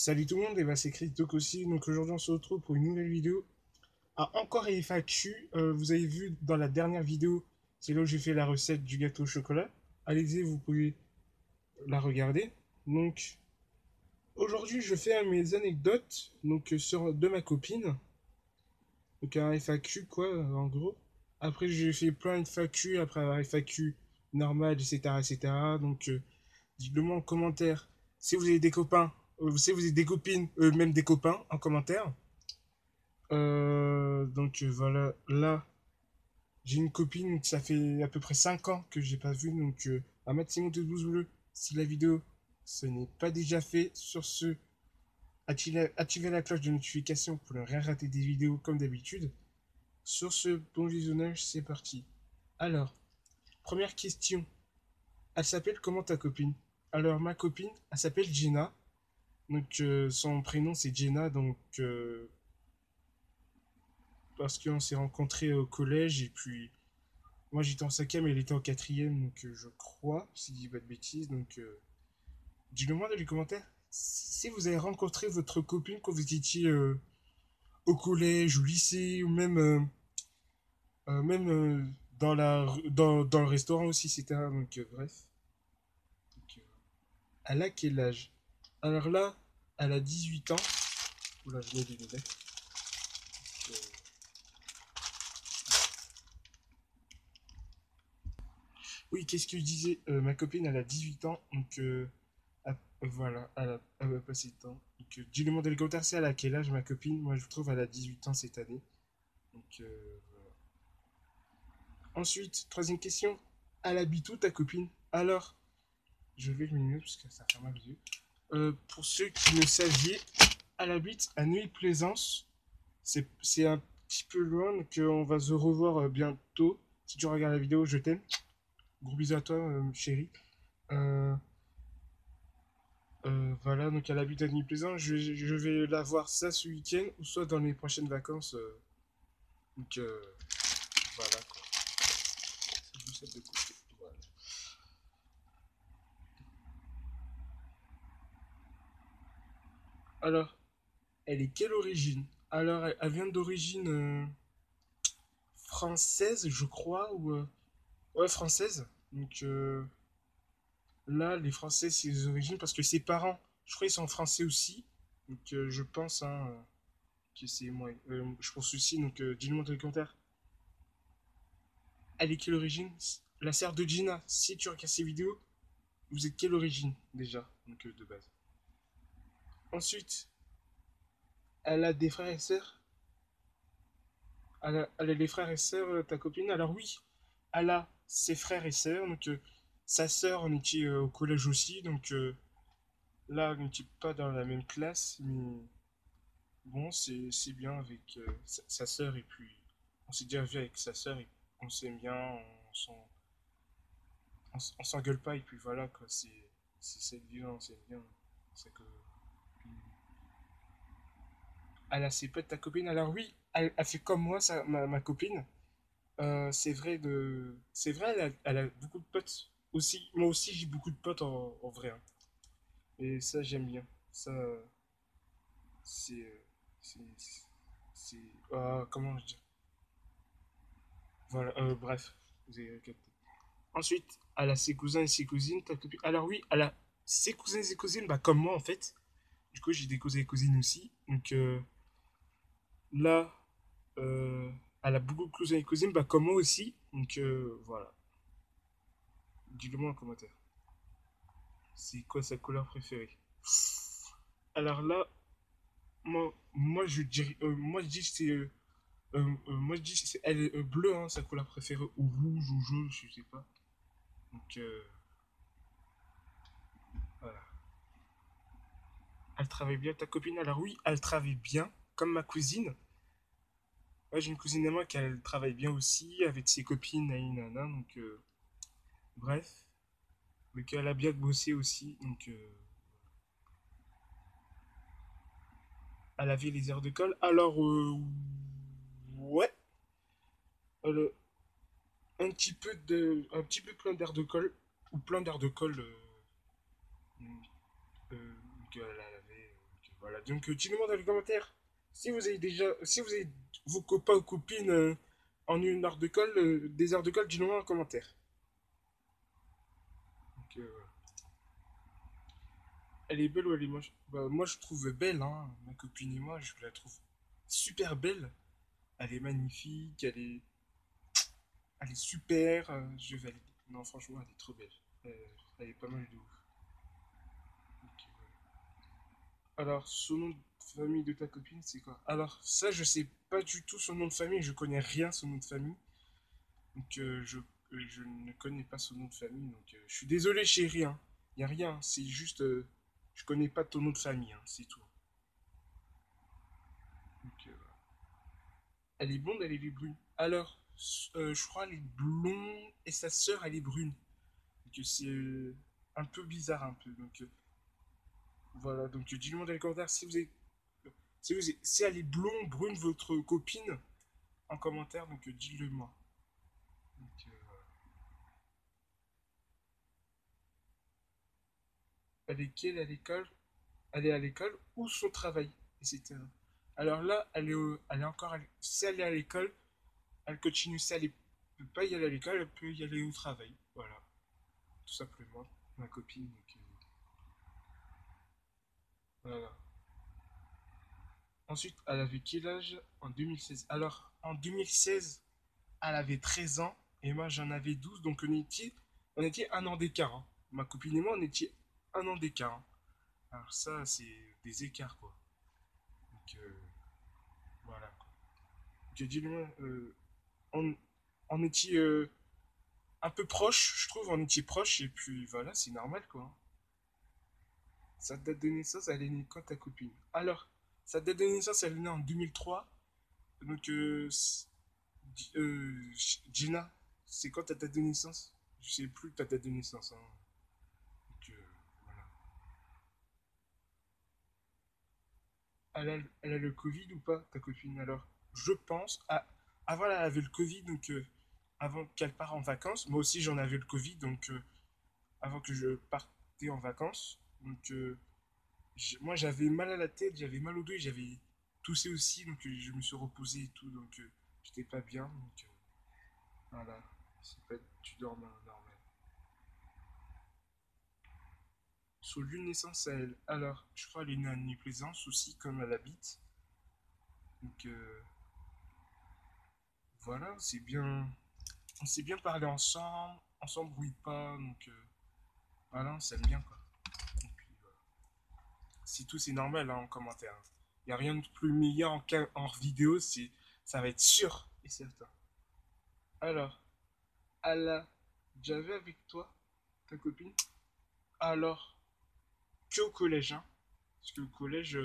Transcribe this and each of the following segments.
Salut tout le monde, et bah c'est Christophe aussi. Donc aujourd'hui on se retrouve pour une nouvelle vidéo. Ah, encore FAQ, vous avez vu dans la dernière vidéo, c'est là où j'ai fait la recette du gâteau au chocolat. Allez-y, vous pouvez la regarder. Donc aujourd'hui je fais mes anecdotes de ma copine. Donc un FAQ quoi en gros. Après j'ai fait plein de FAQ, après un FAQ normal, etc. etc. Donc dites-le moi en commentaire si vous avez des copains, si vous avez des copines, même des copains en commentaire. Voilà, là, j'ai une copine, ça fait à peu près 5 ans que j'ai pas vu, un maximum de 12 bleus. Si la vidéo, ce n'est pas déjà fait, sur ce, activez la cloche de notification pour ne rien rater des vidéos comme d'habitude. Sur ce, bon visionnage, c'est parti. Alors, première question, elle s'appelle comment ta copine? Alors, ma copine, elle s'appelle Gina, son prénom c'est Jenna, parce qu'on s'est rencontrés au collège et puis moi j'étais en cinquième et elle était en quatrième, je crois, si je dis pas de bêtises. Dis-le moi dans les commentaires si vous avez rencontré votre copine quand vous étiez au collège, au lycée, ou même dans le restaurant aussi, etc. Bref. Donc, euh, elle a quel âge? Alors là, elle a 18 ans. Oula, je mets des lunettes. Euh, Oui, qu'est-ce que je disais? Ma copine, elle a 18 ans, voilà, elle a passé le temps. Dis-le moi dans les commentaires, c'est elle a quel âge ma copine? Moi, je trouve elle a 18 ans cette année. Voilà. Ensuite, troisième question. Elle habite où ta copine? Alors, je vais le mieux parce que ça fait mal aux yeux. Pour ceux qui ne saviez, elle habite à Neuilly-Plaisance. C'est un petit peu loin, on va se revoir bientôt. Si tu regardes la vidéo, je t'aime. Gros bisous à toi, chérie. Euh, voilà, donc elle habite à Nuit-Plaisant. Je vais la voir ça ce week-end ou soit dans les prochaines vacances. Donc euh, voilà quoi. Ça, je sais de côté. Voilà. Alors, elle est quelle origine? Alors, elle vient d'origine française, je crois, ouais, française. Là, les Français, c'est les origines parce que ses parents, je crois, ils sont français aussi. Je pense que c'est moi. Je pense aussi, dis-le moi dans les commentaires. Elle est quelle origine? La sœur de Gina. Si tu regardes ces vidéos, vous êtes quelle origine déjà? De base. Ensuite, elle a des frères et sœurs. Elle a des frères et sœurs, ta copine. Alors oui, elle a ses frères et sœurs. Sa sœur, on était au collège aussi. Là, on n'était pas dans la même classe. Mais bon, c'est bien avec sa sœur. Et puis, on s'est déjà vu avec sa sœur. Et on s'aime bien. On s'engueule pas. Et puis voilà, quoi. C'est cette vie, on s'aime bien. C'est que elle a ses potes, ta copine. Alors oui, elle fait comme moi, ma copine. C'est vrai, elle a beaucoup de potes aussi. Moi aussi, j'ai beaucoup de potes en vrai, hein. Et ça, j'aime bien. Ça, c'est, c'est, c'est, comment je dis? Voilà. Bref, vous avez capté. Ensuite, elle a ses cousins et ses cousines, ta copine. Alors oui, elle a ses cousins et ses cousines, bah comme moi en fait. Du coup, j'ai des cousins et cousines aussi. Là, euh, elle a beaucoup de cousins et cousines, bah comme moi aussi. Voilà. Dis-le moi en commentaire. C'est quoi sa couleur préférée? Alors là, moi je dis que moi je dis que elle est bleue, hein, sa couleur préférée, ou rouge ou jaune, je sais pas. Donc voilà. Elle travaille bien, ta copine? Alors oui, elle travaille bien, comme ma cousine. Ouais, j'ai une cousine à moi qui elle travaille bien aussi, avec ses copines, nana, bref. Mais qu'elle a bien bossé aussi, elle avait les heures de colle. Alors, ouais, elle, un petit peu plein d'air de colle, ou plein d'air de colle qu'elle avait. voilà. Donc, dites-moi dans les commentaires si vous avez vos copains ou copines en une heure de colle, des heures de colle, dites-moi en commentaire. Donc, elle est belle ou elle est moche? Bah, moi, je trouve belle, hein. Ma copine et moi, je la trouve super belle. Elle est magnifique, elle est super. Je valide. Non, franchement, elle est trop belle. Euh, Elle est pas mal de ouf. Ok, ouais. Alors, son nom de famille de ta copine, c'est quoi? Alors, ça, je sais pas du tout son nom de famille. Je connais rien son nom de famille. Donc, je ne connais pas son nom de famille. Donc, je suis désolé, chérie. Hein. Y a rien. C'est juste. Je connais pas ton nom de famille. Hein, c'est tout. Donc, elle est blonde, elle est brune. Alors, je crois elle est blonde et sa sœur, elle est brune. Donc, c'est un peu bizarre, un peu. Donc, voilà. Donc, dis-le-moi dans les commentaires si vous êtes. Si elle est blonde, brune, votre copine, en commentaire. Donc, dis-le moi. Donc, elle est quelle à l'école? Elle est à l'école ou son travail, etc. Alors là, elle est encore. Si elle est à l'école, elle continue. Si elle ne peut pas y aller à l'école, elle peut y aller au travail. Voilà, tout simplement. Ma copine. Donc, voilà. Ensuite, elle avait quel âge en 2016? Alors, en 2016, elle avait 13 ans et moi j'en avais 12, donc on était un an d'écart. Hein. Ma copine et moi, on était un an d'écart. Hein. Alors ça, c'est des écarts, quoi. Donc, voilà, quoi. J'ai dit, on, on était un peu proches, je trouve, on était proches, et puis voilà, c'est normal, quoi. Sa date de naissance, elle est née quand ta copine? Alors, sa date de naissance, elle est née en 2003, donc Gina, c'est quand ta date de naissance? Je sais plus ta date de naissance. Hein. Donc, voilà. Elle a le Covid ou pas, ta copine? Alors, je pense. Avant, elle avait le Covid, donc avant qu'elle parte en vacances. Moi aussi, j'en avais le Covid, donc avant que je partais en vacances. Donc, moi, j'avais mal à la tête, j'avais mal au dos, et j'avais toussé aussi, donc je me suis reposé et tout, donc j'étais pas bien. Donc, voilà. C'est pas du normal. Son lieu de naissance à elle. Alors, je crois qu'elle est née à Nez-Plaisance aussi, comme elle habite. Donc, voilà, c'est bien. On s'est bien parlé ensemble, on s'embrouille pas, donc voilà, on s'aime bien quoi. Et puis, voilà. Si tout c'est normal hein, en commentaire. Il n'y a rien de plus meilleur en vidéo, ça va être sûr et certain. Alors, Allah, j'avais avec toi, ta copine, alors que au collège, hein, parce que au collège,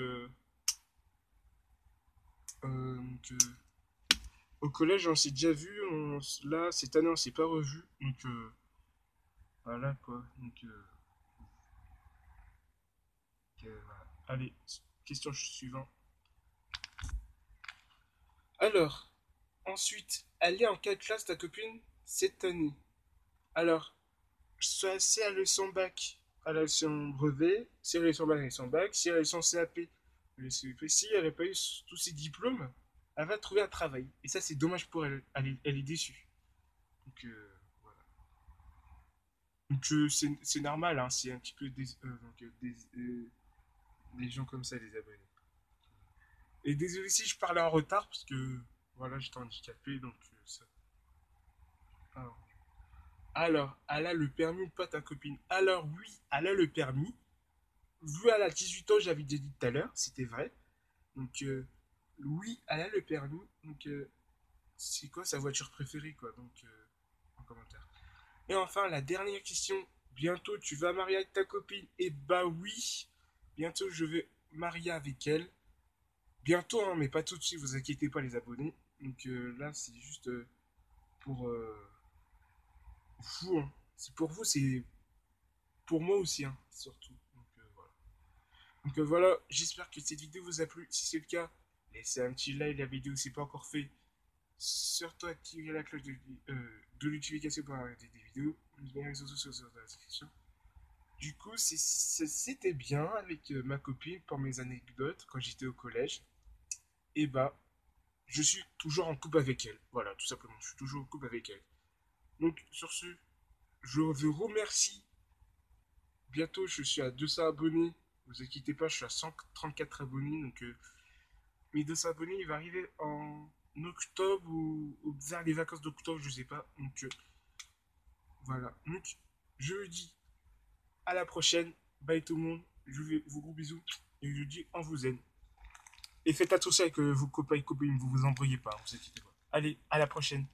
donc, au collège on s'est déjà vu, là cette année on s'est pas revu, donc voilà quoi, donc voilà. Allez, question suivante. Alors, ensuite, elle est en quelle classe ta copine cette année? Alors, soit si elle a eu son bac, elle a eu son brevet, si elle a eu son bac, elle a eu son bac, si elle a eu son CAP, elle a eu son CAP, si elle n'a pas eu tous ses diplômes, elle va trouver un travail. Et ça, c'est dommage pour elle. Elle est déçue. Donc, voilà. Donc, c'est normal, hein, c'est un petit peu des gens comme ça, les abonnés. Et désolé si je parlais en retard, parce que, voilà, j'étais handicapé, donc ça. Alors, elle a le permis ou pas ta copine? Alors oui, elle a le permis. Vu elle a 18 ans, j'avais déjà dit tout à l'heure, c'était vrai. Donc oui, elle a le permis. Donc c'est quoi sa voiture préférée quoi? Donc en commentaire. Et enfin la dernière question. Bientôt tu vas marier avec ta copine? Eh bah oui. Bientôt je vais marier avec elle. Bientôt hein, mais pas tout de suite. Vous inquiétez pas les abonnés. Donc là c'est juste pour vous. Hein. C'est pour vous, c'est pour moi aussi hein, surtout. Donc voilà. Donc voilà, j'espère que cette vidéo vous a plu. Si c'est le cas, laissez un petit like, la vidéo si c'est pas encore fait. Surtout activez la cloche de notification pour avoir des vidéos. Mes réseaux sociaux sont dans la description. Du coup, c'était bien avec ma copine pour mes anecdotes quand j'étais au collège. Et bah, je suis toujours en couple avec elle. Voilà, tout simplement, je suis toujours en couple avec elle. Donc, sur ce, je vous remercie. Bientôt, je suis à 200 abonnés. Vous inquiétez pas, je suis à 134 abonnés. Donc, mes 200 abonnés, il va arriver en octobre ou vers les vacances d'octobre, je sais pas. Donc, voilà. Donc, je vous dis à la prochaine. Bye tout le monde. Je vous fais vos gros bisous. Et je vous dis, on vous aime. Et faites attention avec vos copains et copines, vous vous embrouillez pas, vous inquiétez pas. Allez, à la prochaine.